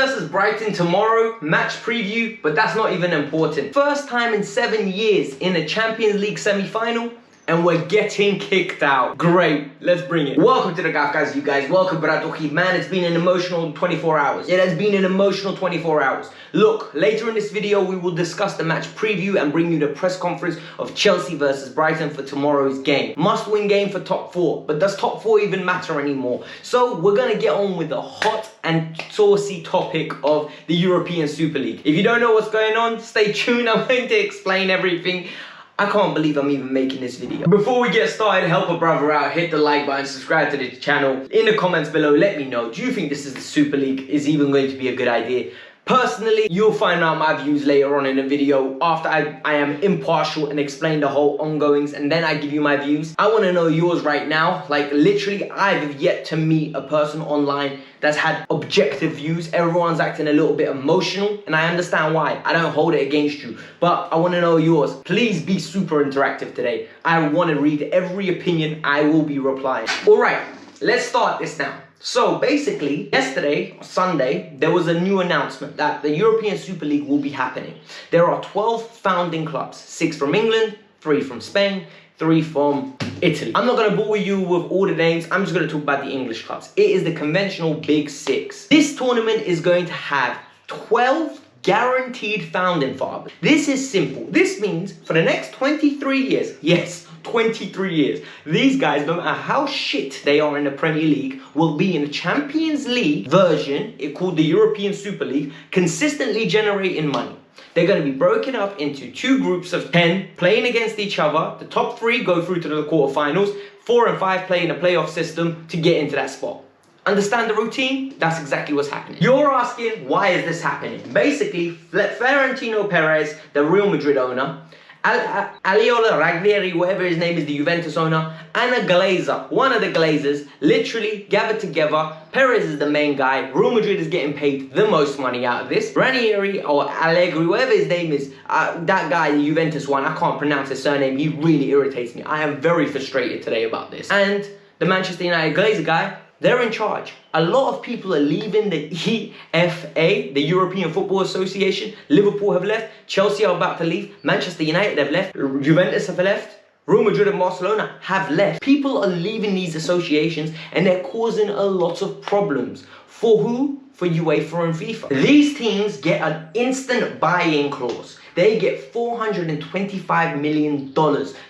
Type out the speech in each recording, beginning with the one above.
versus Brighton tomorrow, match preview, but that's not even important. First time in 7 years in a Champions League semi-final, and we're getting kicked out. Great, let's bring it. Welcome to the Kavkas View, guys. Welcome, Bratoki. Man, it's been an emotional 24 hours. It has been an emotional 24 hours. Look, later in this video, we will discuss the match preview and bring you the press conference of Chelsea versus Brighton for tomorrow's game. Must-win game for top 4, but does top 4 even matter anymore? So we're gonna get on with the hot and saucy topic of the European Super League. If you don't know what's going on, stay tuned. I'm going to explain everything. I can't believe I'm even making this video. Before we get started, help a brother out, hit the like button, subscribe to the channel. In the comments below, let me know, do you think this is the Super League is even going to be a good idea? Personally, you'll find out my views later on in the video after I am impartial and explain the whole ongoings, and then I give you my views. I want to know yours right now. Like, literally, I've yet to meet a person online that's had objective views. Everyone's acting a little bit emotional, and I understand why. I don't hold it against you, but I want to know yours. Please be super interactive today. I want to read every opinion. I will be replying. All right, let's start this now. So basically, yesterday, Sunday, there was a new announcement that the European Super League will be happening. There are 12 founding clubs, 6 from England, 3 from Spain, 3 from Italy. I'm not going to bore you with all the names. I'm just going to talk about the English clubs. It is the conventional Big 6. This tournament is going to have 12 guaranteed founding fathers. This is simple. This means for the next 23 years, yes, 23 years, these guys, no matter how shit they are in the Premier League, will be in the Champions League version, called the European Super League, consistently generating money. They're going to be broken up into 2 groups of 10 playing against each other. The top 3 go through to the quarterfinals. 4 and 5 play in a playoff system to get into that spot. Understand the routine? That's exactly what's happening. You're asking, why is this happening? Basically, Florentino Perez, the Real Madrid owner, Aliola Raglieri, whatever his name is, the Juventus owner, and a Glazer, one of the Glazers, literally gathered together. Perez is the main guy. Real Madrid is getting paid the most money out of this. Ranieri or Allegri, whatever his name is, that guy, the Juventus one, I can't pronounce his surname. He really irritates me. I am very frustrated today about this. And the Manchester United Glazer guy, they're in charge. A lot of people are leaving the EFA, the European Football Association. Liverpool have left. Chelsea are about to leave. Manchester United have left. Juventus have left. Real Madrid and Barcelona have left. People are leaving these associations and they're causing a lot of problems. For who? For UEFA and FIFA. These teams get an instant buy-in clause. They get $425 million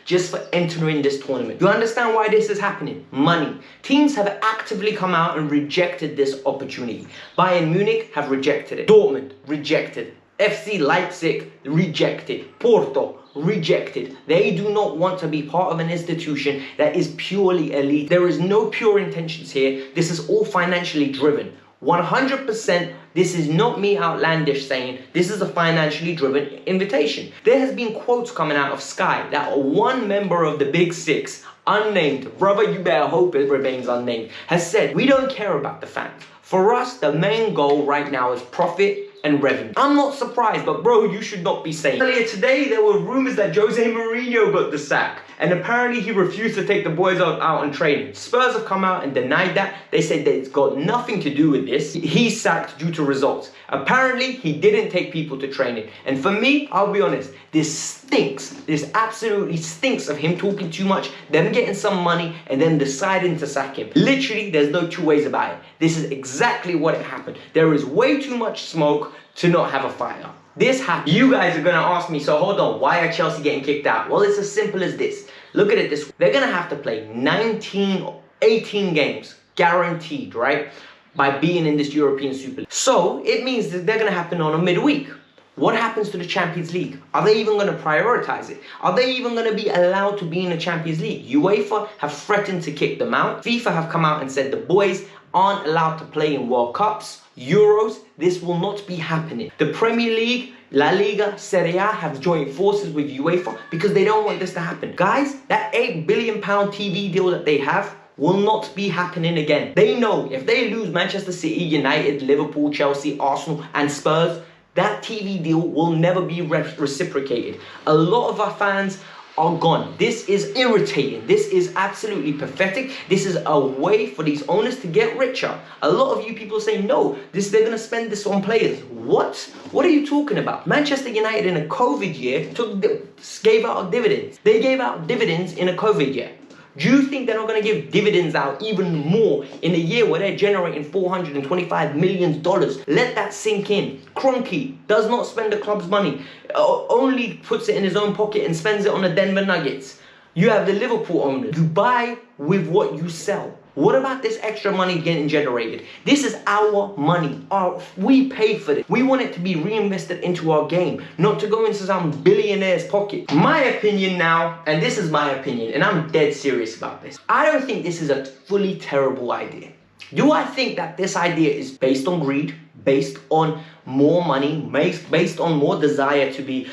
just for entering this tournament. You understand why this is happening? Money. Teams have actively come out and rejected this opportunity. Bayern Munich have rejected it. Dortmund, rejected. FC Leipzig, rejected. Porto, rejected. They do not want to be part of an institution that is purely elite. There is no pure intentions here. This is all financially driven. 100%, this is not me outlandish saying this is a financially driven invitation. There has been quotes coming out of Sky that one member of the Big 6, unnamed, brother, you better hope it remains unnamed, has said, we don't care about the fans. For us, the main goal right now is profit and revenue. I'm not surprised, but bro, you should not be saying. Earlier today, there were rumors that Jose Mourinho got the sack, and apparently he refused to take the boys out on training. Spurs have come out and denied that. They said that it's got nothing to do with this. He's sacked due to results. Apparently, he didn't take people to training. And for me, I'll be honest, this stinks. This absolutely stinks of him talking too much, them getting some money, and then deciding to sack him. Literally, there's no 2 ways about it. This is exactly what happened. There is way too much smoke to not have a fire. This happened. You guys are going to ask me, so hold on, why are Chelsea getting kicked out? Well, it's as simple as this. Look at it this way. They're going to have to play 18 games, guaranteed, right? By being in this European Super League. So, it means that they're going to happen on a midweek. What happens to the Champions League? Are they even going to prioritize it? Are they even going to be allowed to be in the Champions League? UEFA have threatened to kick them out. FIFA have come out and said the boys aren't allowed to play in World Cups, Euros. This will not be happening. The Premier League, La Liga, Serie A have joined forces with UEFA because they don't want this to happen. Guys, that £8 billion TV deal that they have will not be happening again. They know if they lose Manchester City, United, Liverpool, Chelsea, Arsenal and Spurs, that TV deal will never be reciprocated. A lot of our fans are gone. This is irritating. This is absolutely pathetic. This is a way for these owners to get richer. A lot of you people say, no, they're going to spend this on players. What? What are you talking about? Manchester United in a COVID year gave out dividends. They gave out dividends in a COVID year. Do you think they're not going to give dividends out even more in a year where they're generating $425 million? Let that sink in. Kroenke does not spend the club's money. Only puts it in his own pocket and spends it on the Denver Nuggets. You have the Liverpool owner. You buy with what you sell. What about this extra money getting generated? This is our money. We paid for this. We want it to be reinvested into our game, not to go into some billionaire's pocket. My opinion now, and this is my opinion, and I'm dead serious about this. I don't think this is a fully terrible idea. Do I think that this idea is based on greed, based on more money, based on more desire to be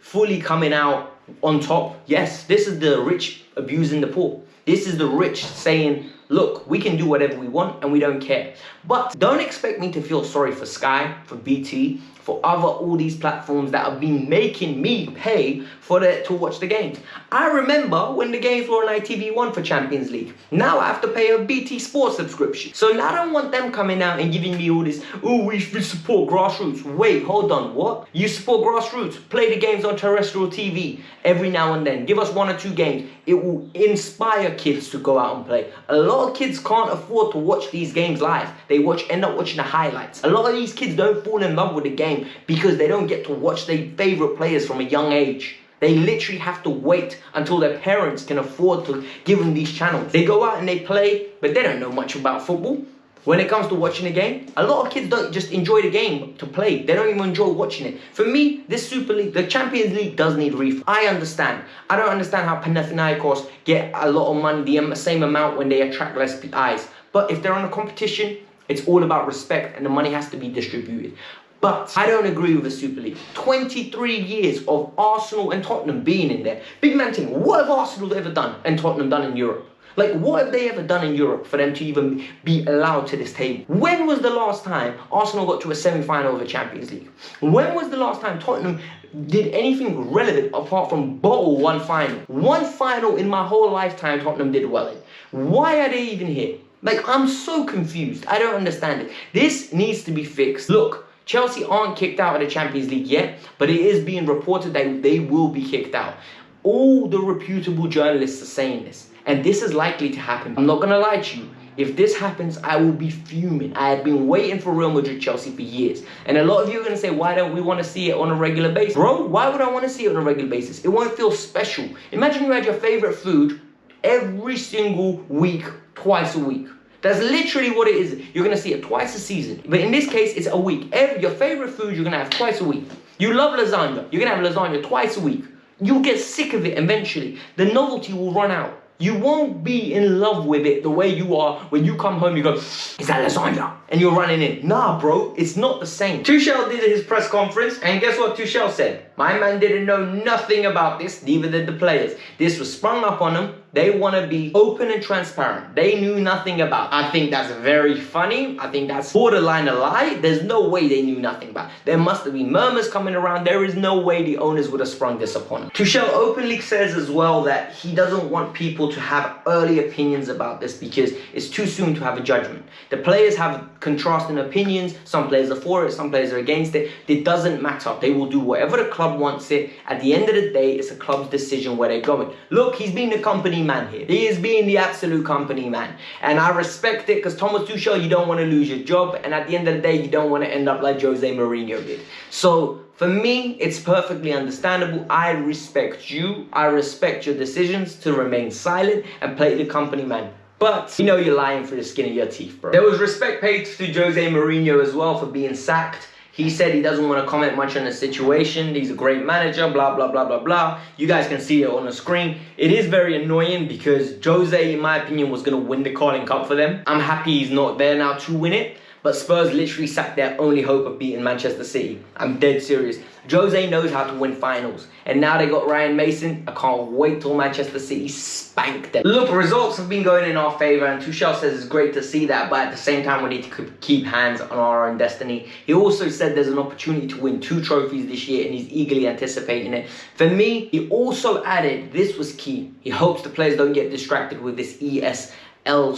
fully coming out on top? Yes, this is the rich abusing the poor. This is the rich saying, look, we can do whatever we want and we don't care. But don't expect me to feel sorry for Sky, for BT, for all these platforms that have been making me pay to watch the games. I remember when the games were on ITV1 for Champions League. Now I have to pay a BT Sports subscription. So now I don't want them coming out and giving me all this, oh, we support grassroots. Wait, hold on, what? You support grassroots? Play the games on terrestrial TV every now and then. Give us 1 or 2 games. It will inspire kids to go out and play. A lot of kids can't afford to watch these games live. They end up watching the highlights. A lot of these kids don't fall in love with the game because they don't get to watch their favorite players from a young age. They literally have to wait until their parents can afford to give them these channels. They go out and they play, but they don't know much about football. When it comes to watching a game, a lot of kids don't just enjoy the game to play. They don't even enjoy watching it. For me, this Super League, the Champions League does need refund. I understand. I don't understand how Panathinaikos get a lot of money, the same amount when they attract less eyes. But if they're on a competition, it's all about respect and the money has to be distributed. But I don't agree with the Super League. 23 years of Arsenal and Tottenham being in there. Big man thing, what have Arsenal ever done and Tottenham done in Europe? Like, what have they ever done in Europe for them to even be allowed to this table? When was the last time Arsenal got to a semi-final of the Champions League? When was the last time Tottenham did anything relevant apart from bottle one final? One final in my whole lifetime Tottenham did well in. Why are they even here? Like, I'm so confused. I don't understand it. This needs to be fixed. Look, Chelsea aren't kicked out of the Champions League yet, but it is being reported that they will be kicked out. All the reputable journalists are saying this, and this is likely to happen. I'm not going to lie to you. If this happens, I will be fuming. I have been waiting for Real Madrid-Chelsea for years. And a lot of you are going to say, why don't we want to see it on a regular basis? Bro, why would I want to see it on a regular basis? It won't feel special. Imagine you had your favorite food every single week, twice a week. That's literally what it is. You're going to see it twice a season. But in this case, it's a week. Your favorite food you're going to have twice a week. You love lasagna. You're going to have lasagna twice a week. You'll get sick of it eventually. The novelty will run out. You won't be in love with it the way you are when you come home, you go, is that lasagna? And you're running in. Nah, bro, it's not the same. Tuchel did his press conference, and guess what Tuchel said? My man didn't know nothing about this, neither did the players. This was sprung up on them. They want to be open and transparent. They knew nothing about it. I think that's very funny. I think that's borderline a lie. There's no way they knew nothing about it. There must have been murmurs coming around. There is no way the owners would have sprung this upon them. Tuchel openly says as well that he doesn't want people to have early opinions about this because it's too soon to have a judgment. The players have contrasting opinions. Some players are for it, some players are against it. It doesn't matter. They will do whatever the club wants it. At the end of the day, it's a club's decision where they're going. Look, he's being the company man here. He is being the absolute company man. And I respect it because Thomas Tuchel, you don't want to lose your job. And at the end of the day, you don't want to end up like Jose Mourinho did. So for me, it's perfectly understandable. I respect you. I respect your decisions to remain silent and play the company man. But you know you're lying for the skin of your teeth, bro. There was respect paid to Jose Mourinho as well for being sacked. He said he doesn't want to comment much on the situation. He's a great manager, blah, blah, blah, blah, blah. You guys can see it on the screen. It is very annoying because Jose, in my opinion, was going to win the Carling Cup for them. I'm happy he's not there now to win it. But Spurs literally sacked their only hope of beating Manchester City. I'm dead serious. Jose knows how to win finals. And now they got Ryan Mason. I can't wait till Manchester City spank them. Look, results have been going in our favour, and Tuchel says it's great to see that, but at the same time we need to keep hands on our own destiny. He also said there's an opportunity to win 2 trophies this year, and he's eagerly anticipating it. For me, he also added, this was key, he hopes the players don't get distracted with this ESL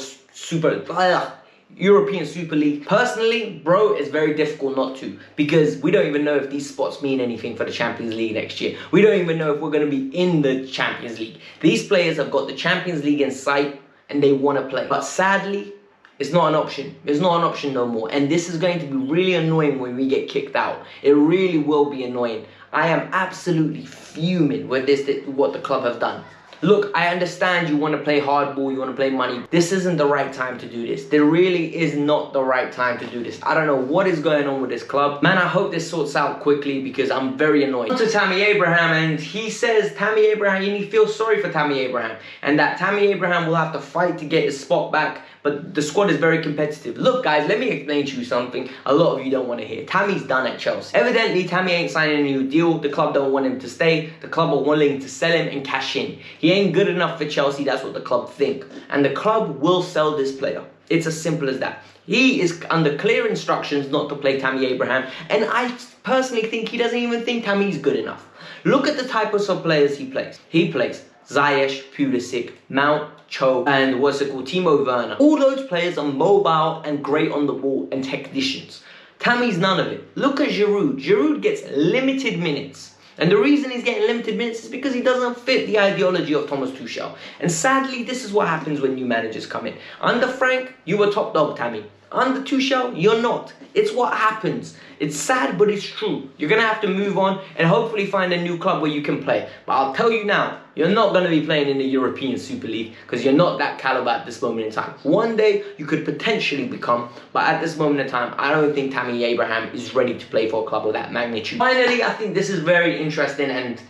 European Super League. Personally, bro, it's very difficult not to, because we don't even know if these spots mean anything for the Champions League next year. We don't even know if we're going to be in the Champions League. These players have got the Champions League in sight and they want to play. But sadly, it's not an option. It's not an option no more. And this is going to be really annoying when we get kicked out. It really will be annoying. I am absolutely fuming with what the club have done. Look, I understand you want to play hardball, you want to play money. This isn't the right time to do this. There really is not the right time to do this. I don't know what is going on with this club. Man, I hope this sorts out quickly because I'm very annoyed. On to Tammy Abraham, and he says Tammy Abraham, and he feels sorry for Tammy Abraham, and that Tammy Abraham will have to fight to get his spot back, but the squad is very competitive. Look, guys, let me explain to you something a lot of you don't want to hear. Tammy's done at Chelsea. Evidently, Tammy ain't signing a new deal. The club don't want him to stay. The club are willing to sell him and cash in. He ain't good enough for Chelsea. That's what the club think. And the club will sell this player. It's as simple as that. He is under clear instructions not to play Tammy Abraham. And I personally think he doesn't even think Tammy's good enough. Look at the types of players he plays. He plays Ziyech, Pulisic, Mount, Cho, and Timo Werner. All those players are mobile and great on the ball and technicians. Tammy's none of it. Look at Giroud. Giroud gets limited minutes. And the reason he's getting limited minutes is because he doesn't fit the ideology of Thomas Tuchel. And sadly, this is what happens when new managers come in. Under Frank, you were top dog, Tammy. Under Tuchel, you're not. It's what happens. It's sad, but it's true. You're going to have to move on and hopefully find a new club where you can play. But I'll tell you now, you're not going to be playing in the European Super League because you're not that caliber at this moment in time. One day, you could potentially become, but at this moment in time, I don't think Tammy Abraham is ready to play for a club of that magnitude. Finally, I think this is very interesting, and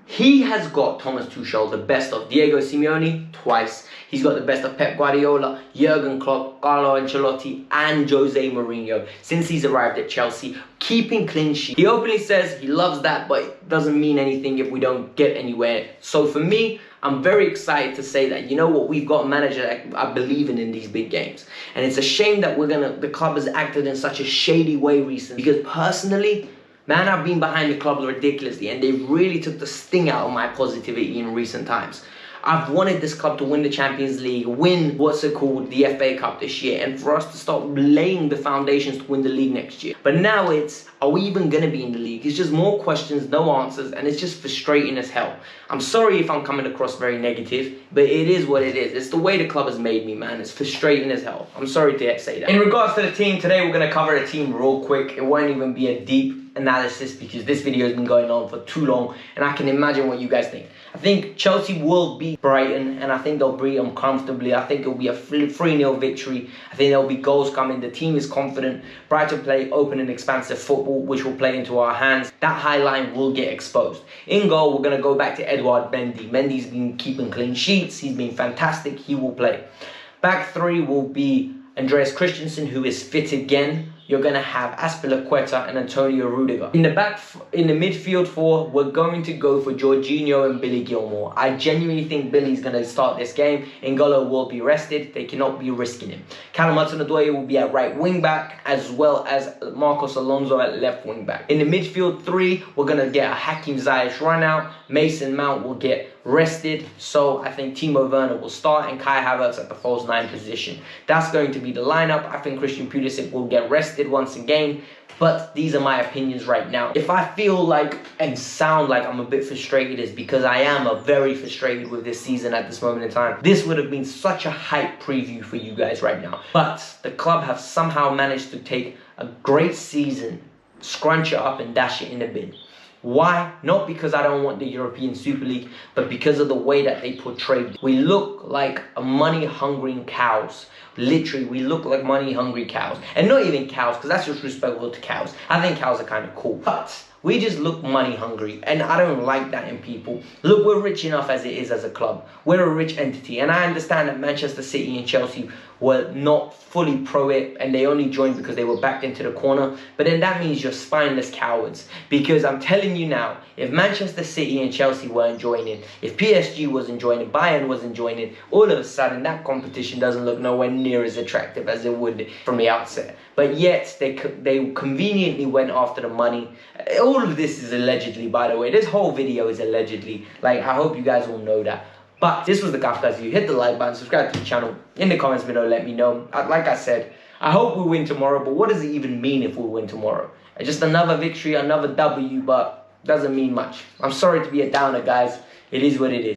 he has got Thomas Tuchel the best of Diego Simeone twice. He's got the best of Pep Guardiola, Jurgen Klopp, Carlo Ancelotti, and Jose Mourinho since he's arrived at Chelsea, keeping clean sheet. He openly says he loves that, but it doesn't mean anything if we don't get anywhere. So for me, I'm very excited to say that, you know what, we've got a manager that I believe in these big games. And it's a shame that the club has acted in such a shady way recently, because personally, man, I've been behind the club ridiculously, and they really took the sting out of my positivity in recent times. I've wanted this club to win the Champions League, win the FA Cup this year, and for us to start laying the foundations to win the league next year. But now it's, are we even going to be in the league? It's just more questions, no answers, and it's just frustrating as hell. I'm sorry if I'm coming across very negative, but it is what it is. It's the way the club has made me, man. It's frustrating as hell. I'm sorry to say that. In regards to the team, today we're going to cover the team real quick. It won't even be a deep analysis because this video has been going on for too long, and I can imagine what you guys think. I think Chelsea will beat Brighton, and I think they'll beat them comfortably. I think it'll be a 3-0 victory. I think there'll be goals coming. The team is confident. Brighton play open and expansive football, which will play into our hands. That high line will get exposed. In goal, we're going to go back to Edouard Mendy. Mendy's been keeping clean sheets. He's been fantastic. He will play. Back 3 will be Andreas Christensen, who is fit again. You're going to have Azpilicueta and Antonio Rudiger. In the midfield 4, we're going to go for Jorginho and Billy Gilmore. I genuinely think Billy's going to start this game. N'Golo will be rested. They cannot be risking him. Callum Hudson-Odoi will be at right wing back, as well as Marcos Alonso at left wing back. In the midfield 3, we're going to get a Hakim Ziyech run out. Mason Mount will get rested, so I think Timo Werner will start and Kai Havertz at the false 9 position. That's going to be the lineup. I think Christian Pulisic will get rested once again, but these are my opinions right now. If I feel like and sound like I'm a bit frustrated, it's because I am very frustrated with this season at this moment in time. This would have been such a hype preview for you guys right now, but the club have somehow managed to take a great season, scrunch it up and dash it in the bin. Why? Not because I don't want the European Super League, but because of the way that they portrayed it. We look like money-hungry cows. Literally, we look like money-hungry cows. And not even cows, because that's disrespectful to cows. I think cows are kind of cool. But We just look money hungry, and I don't like that in people. Look, we're rich enough as it is as a club. We're a rich entity, and I understand that Manchester City and Chelsea were not fully pro it, and they only joined because they were backed into the corner. But then that means you're spineless cowards, because I'm telling you now, if Manchester City and Chelsea weren't joining, if PSG wasn't joining, Bayern wasn't joining, all of a sudden that competition doesn't look nowhere near as attractive as it would from the outset. But yet they conveniently went after the money. All of this is allegedly, by the way. This whole video is allegedly. Like, I hope you guys all know that. But this was the Kavkas View. Hit the like button, subscribe to the channel. In the comments below, let me know. Like I said, I hope we win tomorrow, but what does it even mean if we win tomorrow? Just another victory, another W, but doesn't mean much. I'm sorry to be a downer, guys. It is what it is.